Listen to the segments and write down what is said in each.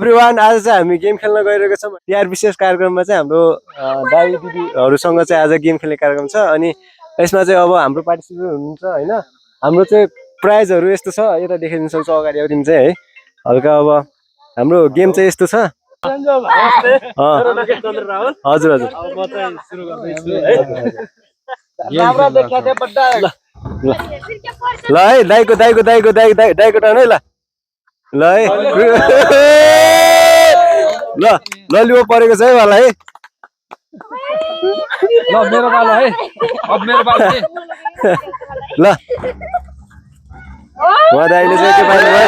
Everyone, आज चाहिँ हामी गेम खेल्न गइरहेको छौँ। तिहार विशेष कार्यक्रममा चाहिँ हाम्रो दाइ दिदीहरूसँग चाहिँ आज गेम खेल्ने कार्यक्रम छ। अनि यसमा चाहिँ अब हाम्रो पार्टिसिपेट हुनुहुन्छ होइन। हाम्रो चाहिँ प्राइजहरू यस्तो छ, यता देखाइदिनु सक्छ अगाडि आउदिनु चाहिँ है। हल्का अब हाम्रो गेम चाहिँ यस्तो छ। हजुर हजुर ल है, दाइको टाउन है। ल ल है, ल ललिपप परेको छ है वाला है। ल मेरो पालो है, अब मेरो पालो है। ल उहाँ दाइले चाहिँ के पार्नु भयो?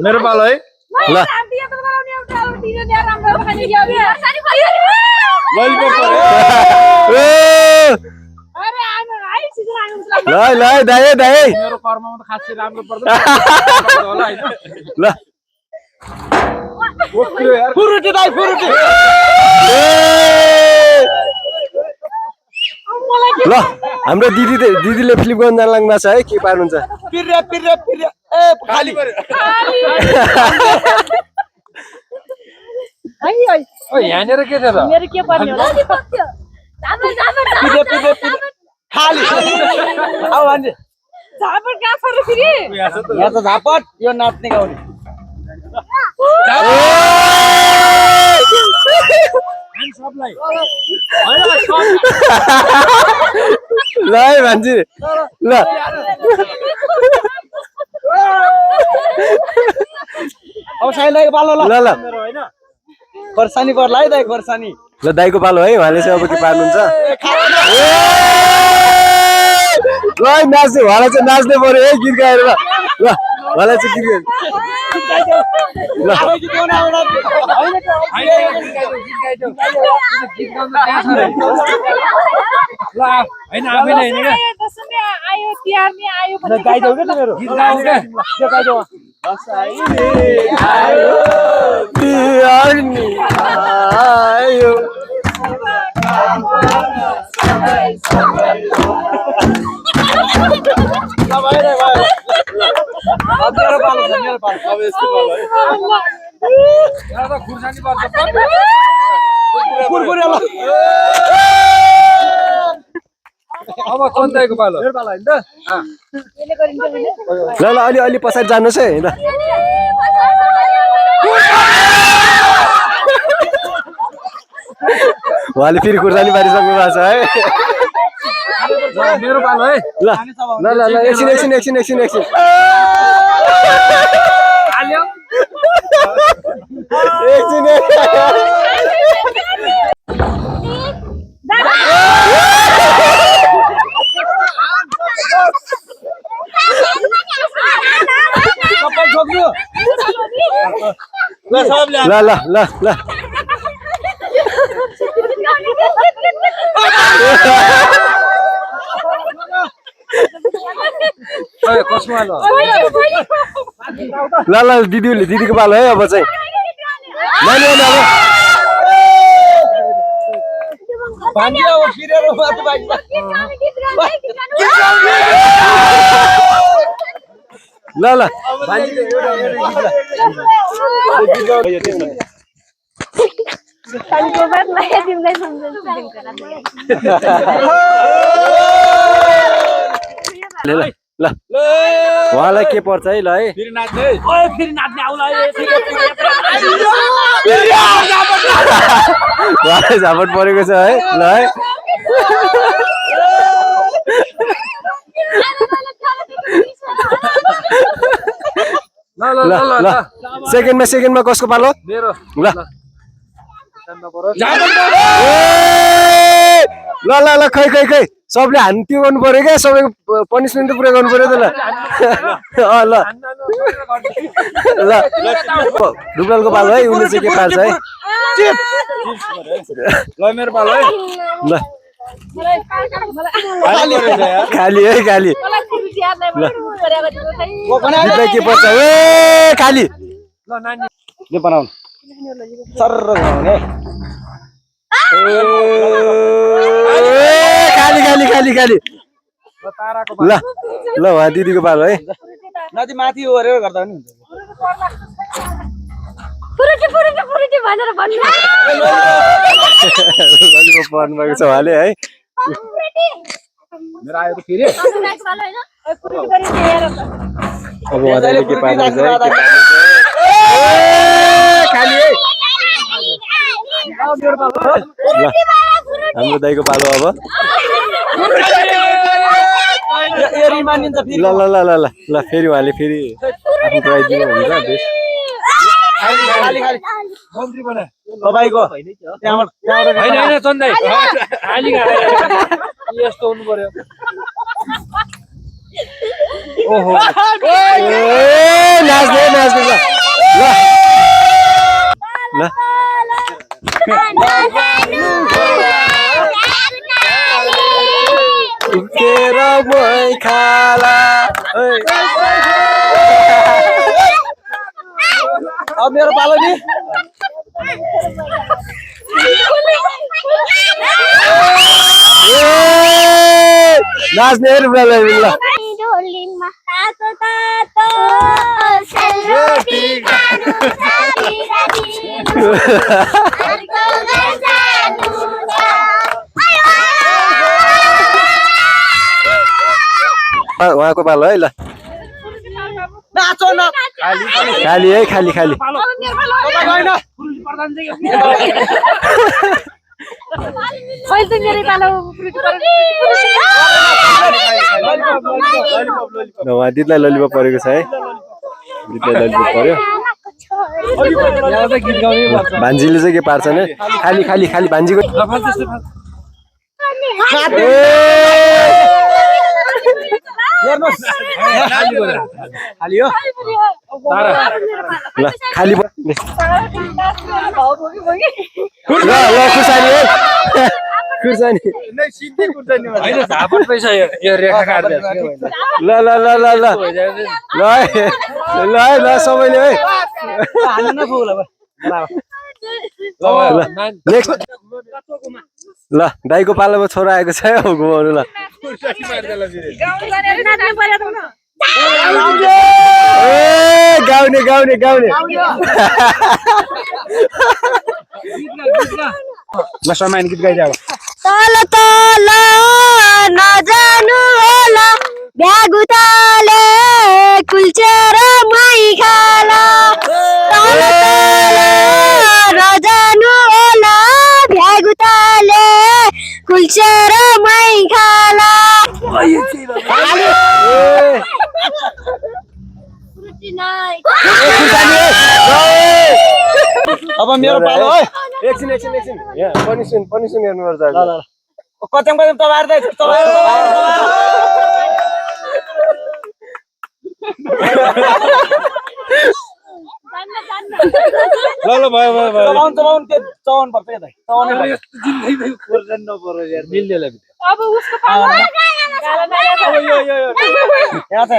मेरो पालो है। ल ल ल दाइ मेरो कर्ममा त खासै राम्रो पर्दैन होला हैन। ल फुरुटी दाइ फुरुटी। ल हाम्रो दिदीले फ्लिप गर्न जान लाग्नु छ है। के पार्नुहुन्छ? पिर्रे ए खाली पर्यो। ओ यहाँनेर के छ त? मेरो के पर्ने होला? पिर्रे खाली। आउ भन्जे झापड कहाँ छ र फेरि? यहाँ त झापट, यो नाच्ने गाउने। सबलाई ल है भान्जी ल अब साइलाको पालो ल। ल ल खर्सानी पर्ला है दाइ, खर्सानी। ल दाइको पालो है। उहाँले चाहिँ अब के पार्नुहुन्छ? ल नाच्ने उहाँलाई चाहिँ नाच्ने पर्यो है, गीत गाएर। ल ल उहाँलाई चाहिँ गीत गाएर। ल हैन आफैले हैन के दशमी आयो, तिहार नि आयो ल गाइदेऊ के तिमीहरु गीत गाऊ के के गाइदेऊ। दशैँ आयो तिहार नि आयो अब मेरो पालो छ, मेरो पालो। अब यसको पालो है। यहाँ त खुर्सानी पर्छ त। कुरकुरे ल। अब चन्दाइको पालो। मेरो पालो हैन त? यसले गरिन्छ भने ल ल अलि पछाडि जानुहोस् है। ल उहाँले फेरि खुर्सानी पारिसक्नु भएको छ है। मेरो पालो है। ल ल ल ल एकछिन हाल्यो। एकछिन सबै छोड्नु। ल सबले ल ल ल ल ओए कसमा ल? ल ल दिदीको पालो है। अब चाहिँ नानी अब भान्जी अब फिरेर माथि बाइक। ल ल भान्जीको एउटा गीत ल पानीको बात लाए तिमीलाई सम्झन्छ ल ल उहाँलाई के पर्छ है? ल है फेरि नाच्ने है। ओए फेरि नाच्ने आउला है। उहाँलाई झापट परेको छ है। ल है ल ल ल ल ल सेकेन्डमा कसको पालो? मेरो। ल ल ल ल खै सबले हान्नु त्यो गर्नु पर्यो क्या। सबैको पनिसमेन्ट त पुरा गर्नु पर्यो त। ल ल ल डुब्ललको पालो है। उसले चाहिँ के पार्छ है? ल मेरो पालो है। ल खाली है खाली। जित्दा के पर्छ? ए खाली। ल नानी के बनाउनु? सर्र बनाउने। खाली ताराको ल ल उहाँ दिदीको पालो है नदी माथि ओरेर गर्दा पनि हुन्छ फुरुटी भनेर भन्नु ललिपप पर्नु भएको छ उहाँले है मेरो आयो त फेरि अब उहाँले के पार्नुहुन्छ है खाली है हाम्रो दाइको पालो अब ल ल ल ल ल ल फेरि उहाँले फेरि आफ्नो प्राइज दिनुहुन्छ बेस्ट तपाईँको होइन चन्दै यस्तो हुनु पर्यो ओहो नाच्दै नाच्दै ल ल तेरा मै खाला अब मेरो पालो नि नाच्ने ल ढोलीमा तातो तातो सेलरोटी खानु उहाँको पालो है ल नाचो न खाली है खाली खाली अहिले त मेरो पालो उहाँ दिदीलाई ललिपप परेको छ है दिदीलाई ललिपप पर्यो भान्जीले चाहिँ के पार्छ नि खाली खाली खाली भान्जीको खाली हो ल खाली ल ल खुर्सानी है खुर्सानी होइन झापट पैसा यो रेखा काट्दै ल ल ल ल ल ल ल ल सबैले है नेक्स्ट ल दाइको पालोमा छोरा आएको छ हौ घुमाउनु ल गाउने गाउने गाउने ल समय गीत गाइदियो तल तल नजानु होला भ्यागुताले कुल्चेर मै खाला तल तल नजानु होला भ्यागुताले कुल्चेर मै खाला अब मेरो पालो है एकछिन एकछिन एकछिन यहाँ पनिसन हेर्नुपर्छ कच्चाङ कच्चाङ तबार्दै ल ल भयो भयो भयो चबाउन त्यो चबाउन पर्छ यता चबाउनै पर्छ मिल्दैन अब उसको पालो यो यहाँ छ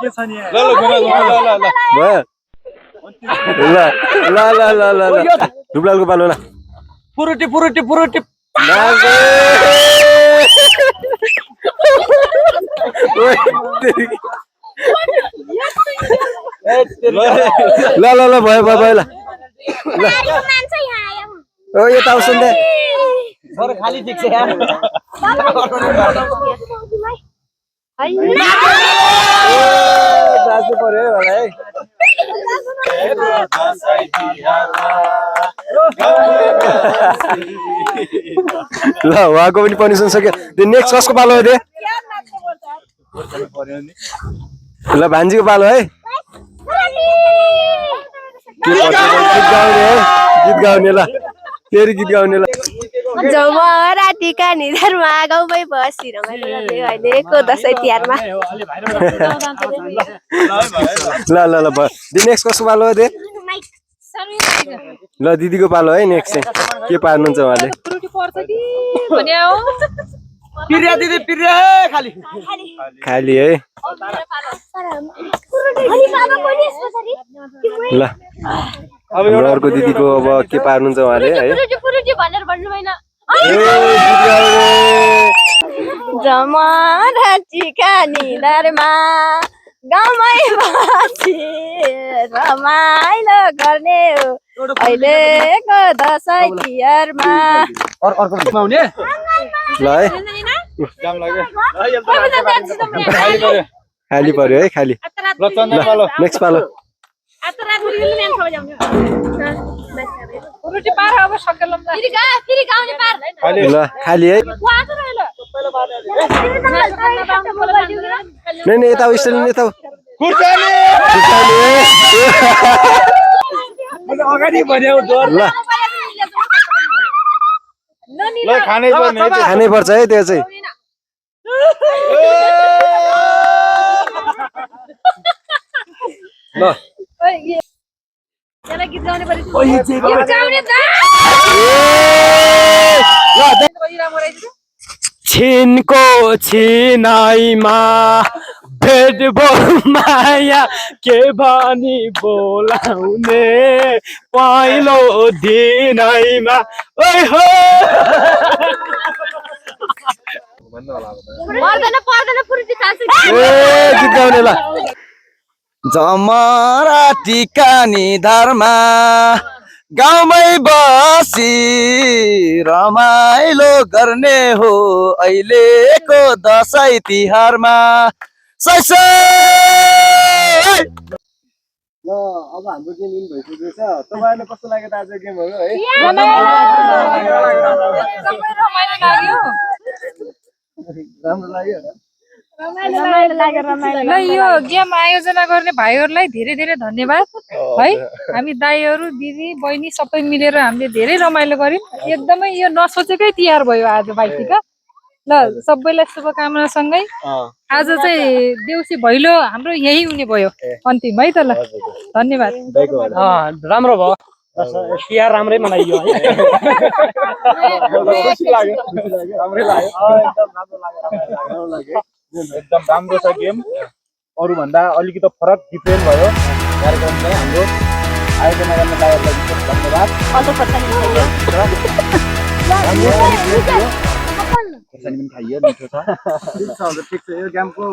के छ नि ल ल घुमा घुमा ल ल ल भयो ल ल ल ल ल ल डुब्लालको पालो ल पुरुटी पुरुटी पुरुटी ल ल ल भयो भयो भयो ल ओ यता आउँछ नि सर खाली देख्छ यार नाच्नु पर्यो है होला है ल उहाँको पनि पनिसन सक्यो त्यो नेक्स्ट कसको पालो हो त्यो ल भान्जीको पालो है गीत गाउने है गीत गाउने ल फेरि गीत गाउने ल रातिका निधारमा गाउँमै बसिरहनु अहिलेको दसैँ तिहारमा ल ल ल भयो नेक्स्ट कसको पालो हो त्यो ल दिदीको पालो है नेक्स्ट चाहिँ के पार्नुहुन्छ उहाँले पिरिया दिदी पिरिया खाली खाली है ल अब अर्को दिदीको अब के पार्नुहुन्छ उहाँले है जमरा टिका निधारमा गाउँमै बसी रमाइलो गर्ने हो अहिलेको दसैँ तिहारमा। ल है खाली पर्यो है खाली। नेक्स्ट पालो ल खाली है। नै यता स्टाइल यता अगाडि भन्यो ल खानै पर्छ है त्यो चाहिँ। ल छिनको छिनाइमा भेट माया के भनी बोलाउने पहिलो दिनैमा ओइ हो गीत गाउने ल जमरा टिका निधारमा गाउँमै बसी रमाइलो गर्ने हो अहिलेको दसैँ तिहारमा। ल अब हाम्रो गेम इन भइसकेको छ। तपाईँहरूलाई कस्तो लाग्यो त आज गेमहरू है? राम्रो लाग्यो ल यो गेम आयोजना गर्ने भाइहरूलाई धेरै धेरै धन्यवाद है। हामी दाइहरू दिदी बहिनी सबै मिलेर हामीले धेरै रमाइलो गर्यौँ। एकदमै यो नसोचेकै तिहार भयो आज भाइटिका। ल सबैलाई शुभकामना सँगै आज चाहिँ देउसी भैलो हाम्रो यही हुने भयो अन्तिम है त। ल धन्यवाद। राम्रो भयो तिहार राम्रै मनाइयो है। एकदम राम्रो छ गेम। अरूभन्दा अलिकति फरक डिफ्रेन्ट भयो कार्यक्रम चाहिँ। हाम्रो आयोजना गर्ने दाइहरूलाई विशेष धन्यवाद। खुर्सानी पनि खाइयो मिठो छ। ठिक छ यो गेमको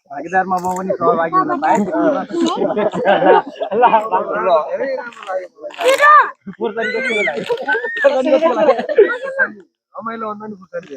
भागीदारमा म पनि सहभागी हुन पाएँ। रमाइलो हुन्छ नि खुर्सानी